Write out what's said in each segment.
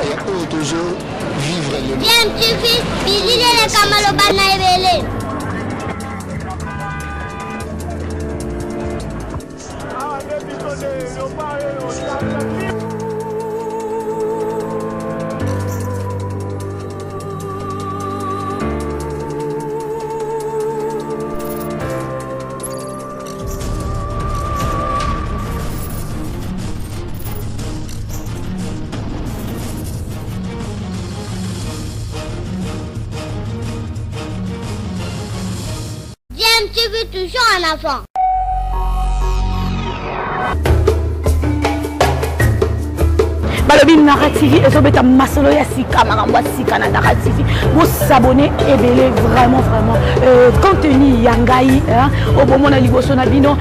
et toujours vivre le bien tu fils bilile le kamalo bana ebele tu veux toujours un enfant. Balobi narrative ezobeta masolo ya sika makambo ya sika na narrative vous s'abonner et belé vraiment contenu yangai au bon moment liboso na bino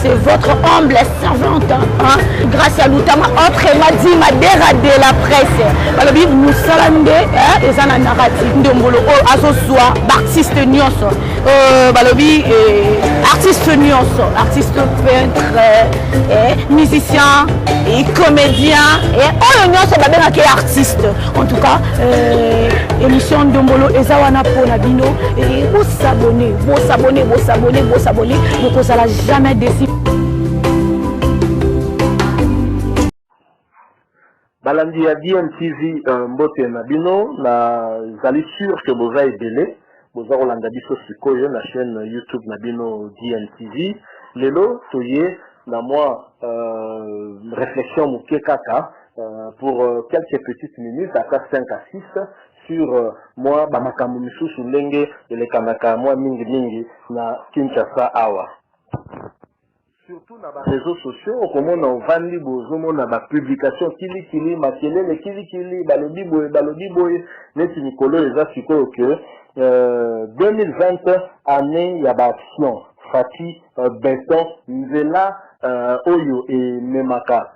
c'est votre humble servante grâce à l'utama autrement dit ma dégradé la presse balobi nous salamde ezana narrative ndombolo aso soit artiste nyonso balobi artiste nyonso artiste peintre musicien et comédien et on a qui artiste en tout cas émission Ndombolo ezawana pona bino et vous s'abonner vous n'allez jamais déçu. Balandi ya DMTV mbote na bino na zali sûr que vous avez délai vous avez Rolanda biso sikoyo na chaîne YouTube na bino DMTV lelo toye na moi réflexion muke kaka pour quelques petites minutes à 5 à 6 sur moi bamakambo misusu ndenge elekanaka moi mingi na Kinshasa awa surtout na les réseaux sociaux okomona ovandi bozomona ba publication kili makelele kili balobi boye neti mikolo eza sikoyo que 2020 année ya ba action fati béton nzela oyo et memaka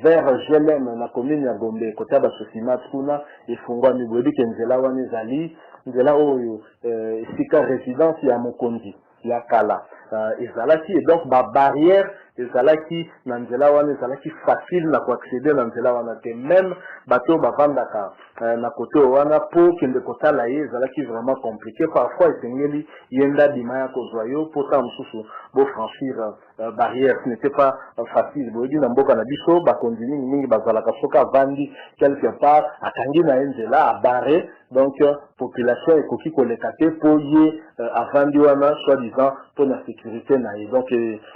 vers Jelem na commune ya Gombe côté ba sosima kuna efungwa mibodi kenzela wana zali nzela oyo sika résidence ya mokonzi ya kala ezalaki et donc ba barrière ezalaki na nzela wana ezalaki facile na ko accéder na nzela wana te même bato bavandaka na côté wana po kende kotala ye ezalaki vraiment compliqué parfois esengeli yenda bima ya kozwa yo po ta mosusu bo franchir barrière ce n'était pas facile boyedi na mboka na biso bakonzi mingi bazalaka soka vandi quelque part akangi na nzela a barré donc population ekoki koleka te po ye avandi wana soi-disant pour la sécurité na ye donc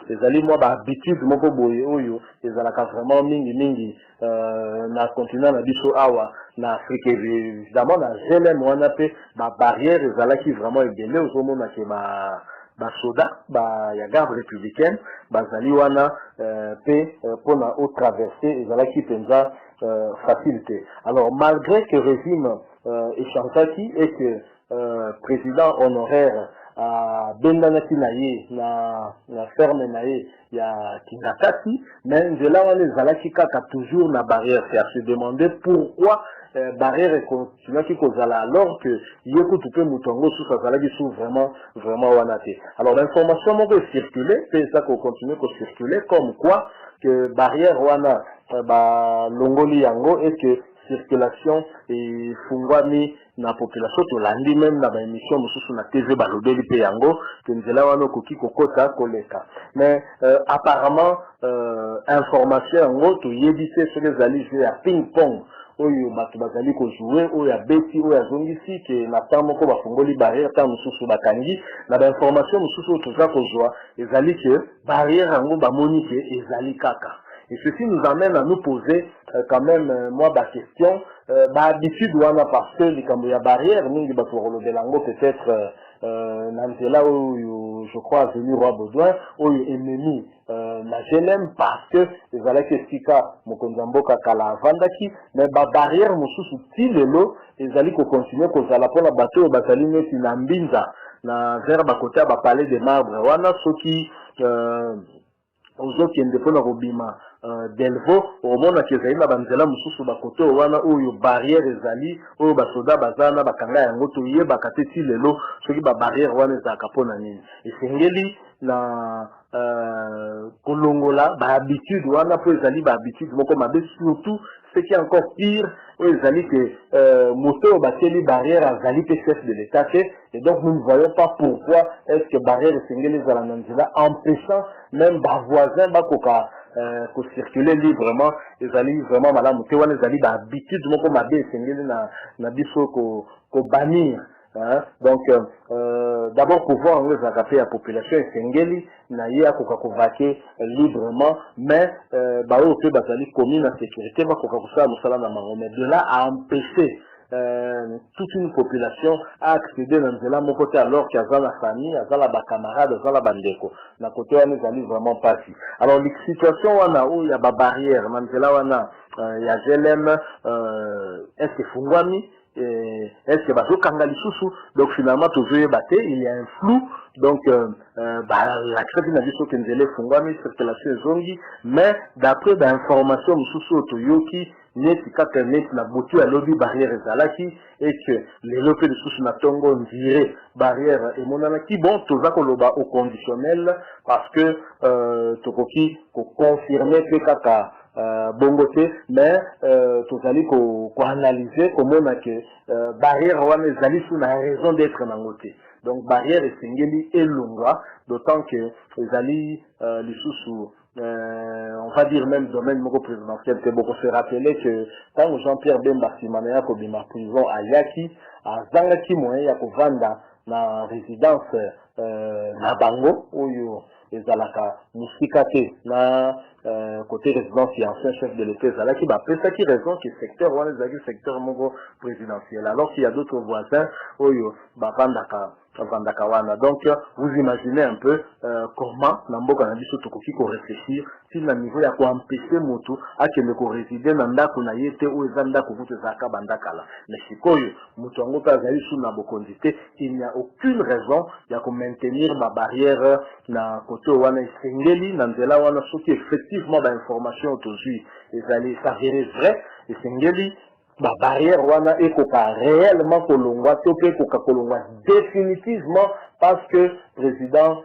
ezali moi ba habitude moko boye oyo ezalaka vraiment mingi na continent na biso awa na Afrique évidemment na Jelem wana pe ba barrière ezalaki vraiment ebele ozomona ke ba soda ba ya garde républicaine bazali wana pe pona au traverser ezalaki penza facilité alors malgré que régime échangaki et que président honoraire bendanaki na ye na ferme na ye ya Kinakati mais nzela wana ezalaki kaka toujours na barrière c'est à se demander pourquoi barrière continuaki kozala alors que ye kutu pe mutongo sous azalaki sous vraiment wana te alors l'information moko circuler pe ça ko continue ko circuler comme quoi que barrière wana ba longoli yango et que circulation et fungwami na population to landi même na ba émission mususu na TV balobeli pe yango que nzela wana koki kokota koleka mais apparemment information yango to yebise sur les alliés jouer à ping pong oyo bato bazali ko jouer oyo abeti oyo azongisi ke na temps moko bafungoli barrière temps mususu bakangi na ba information mususu toza ko joa ezali que barrière yango bamoni ke ezali kaka. Et ceci nous amène à nous poser quand même moi la question habitude wana parce que les cambo ya barrière mingi ba pour le belango peut-être nanzela oyo je crois venu roi Baudouin oyo ennemi na Jelem parce que ezala que sika mokonzamboka kala vandaki mais ba barrière mususu tilelo ezali ko continuer ko zala pona bateau bazali neti na mbinza na vers ba côté ba palais de marbre wana soki ozokende pona kobima Delvo omona kezali na banzela mususu bakoto wana oyo barrière ezali oyo basoda bazana bakanga yango toyebaka te ti lelo soki ba barrière wana ezalaka mpona nini esengeli na kolongola ba habitude wana po ezali ba habitude moko mabe surtout ce qui est encore pire oyo ezali que moto bateli barrière azali pe chef de l'État et donc nous ne voyons pas pourquoi est-ce que barrière esengeli ezala na nzela empêchant même bavoisin bakoka pour circuler librement ezali vraiment malamu te wana ezali bahabitude moko mabe esengeli na biso ko bannir. Hein? Donc, d'abord, pouvoir rattraper la population esengeli na ye akoka kovake librement, mais bao pe bazali commune en sécurité bakoka kosala mosala na bango, mais de là à empêcher toute une population à accéder dans nzela moko te alors qu'il y a la famille, il y a la camarade, il y a la bandeko. Na côté wana ezali vraiment pas si. Alors, la situation wana où il y a ba barrière, na nzela wana il y a GLM, est-ce que fungwami? Est-ce que bazo kangali susu, donc finalement tout veut battre, il y a un flou, donc la crédit n'a dit que nzele fungwami circulation zongi, mais d'après l'information mususu otoyoki neti kaka neti na botu ya lobby barrière ezalaki et que les lopes de susu na tongo ndire barrière et monanaki bon toza koloba au conditionnel parce que tokoki ko confirmer que kaka bongote mais tozali ko analyser comment que barrière wana ezali sous la raison d'être nangote donc barrière esengeli elongwa d'autant que ezali lisusu on va dire même domaine moko présidentiel que beaucoup se rappeler que quand Jean-Pierre Bemba Simanea ko bima prison à Yaki azangaki moyen ya kovanda na résidence na bango oyo ezalaka musika te na côté résidence et ancien chef de l'État ezalaki ba pesa ki raison que secteur wana ezalaki secteur moko présidentiel alors qu'il y a d'autres voisins oyo ba vandaka wana. Donc vous imaginez un peu comment na mboka na biso tokoki ko réfléchir si na niveau ya ko empêcher moto akende ko résider na ndako na yete ou eza ndako kutu zaka bandakala mais sikoyo moto yango pa azali sous na bokonzi te il n'y a aucune raison ya ko maintenir ma barrière na côté wana esengeli na nzela wana soki effectivement ba information autojui ezali s'avérer vrai esengeli la barrière wana ekoka réellement kolongwa to pe koka kolongwa définitivement parce que président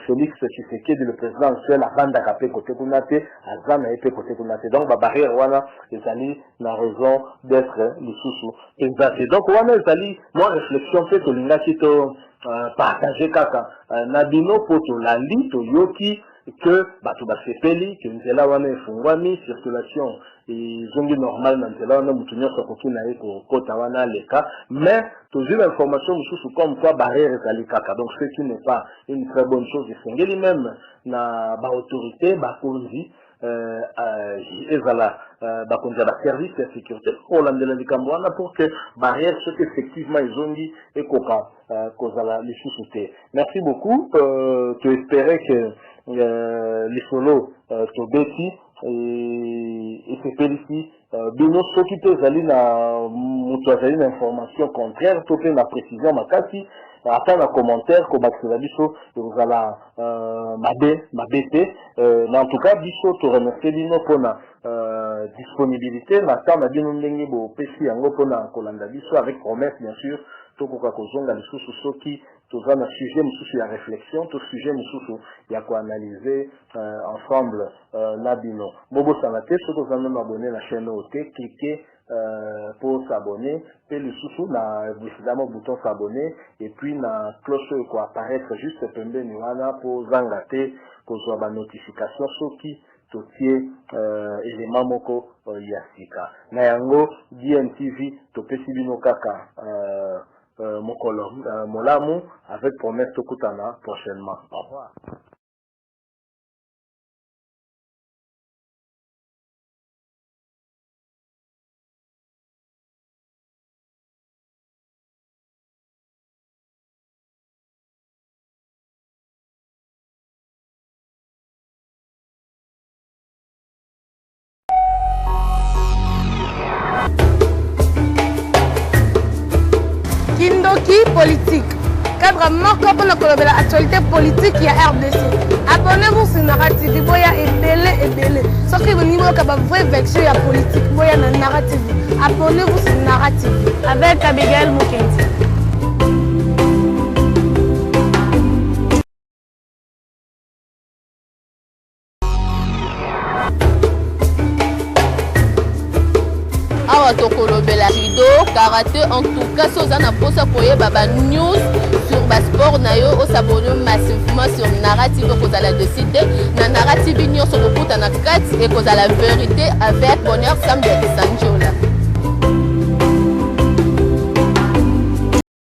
Félix Tshisekedi le président actuel avant d'arraper côté kunate azana epe côté kunate donc la barrière wana ezali na raison d'être le sous exact donc wana ezali moi réflexion fait to lingaki to partager kaka nabino poto la lito yoki que bato basepeli que nzela wana efungwami circulation zongi normal na nzela wana mutu nyonso akoki na ye kokota wana leka mais toujours l'information mususu comme quoi barrière ezali kaka donc ce qui n'est pas une très bonne chose esengeli même na baautorité bakonzi ezala bakonzi ya baservice ya sécurité olandela likambo wana pour que barrière soki effectivement ezongi ekoka kozala lisusu te. Merci beaucoup to espérer que les solos tobeti et c'est félicité bino soki te ezali na mutu azali na information contraire to pe na précision makasi ata na commentaire ko bakisela biso ezala mabe te en tout cas biso to remercier bino pona disponibilité na temps na bino ndenge bopesi yango pona kolanda biso avec promesse bien sûr tokoka kozonga lisusu soki toza na sujet mususu ya réflexion to sujet mususu ya koanalyser ensemble na bino bobosana te soki oza même abonné na chaîne oyo te cliquez pour s'abonner pe lisusu na évidemment bouton s'abonner et puis na cloche oyo koapparaître juste pembeni wana po zanga te kozwa banotification soki totie élément moko ya sika na yango DNTV topesi bino kaka mokolo molamu avec promesse tokutana prochainement. Au revoir. Kindoki politique. Cadre moko pour la actualité politique il y a RDC. Abonnez-vous sur Narrative. Boya ebele. Sauf que vous niveau ka ba vrai vexé ya politique. Boya na Narrative. Abonnez-vous sur Narrative avec Abigail Mukenzi. awa tokolobela judo karaté en tout cas soza na posa koyeba ba news sur ba sport na yo osabone massivement sur narrative kozala de cité na narrative nyonso kokuta na kati et kozala vérité avec bonheur samedi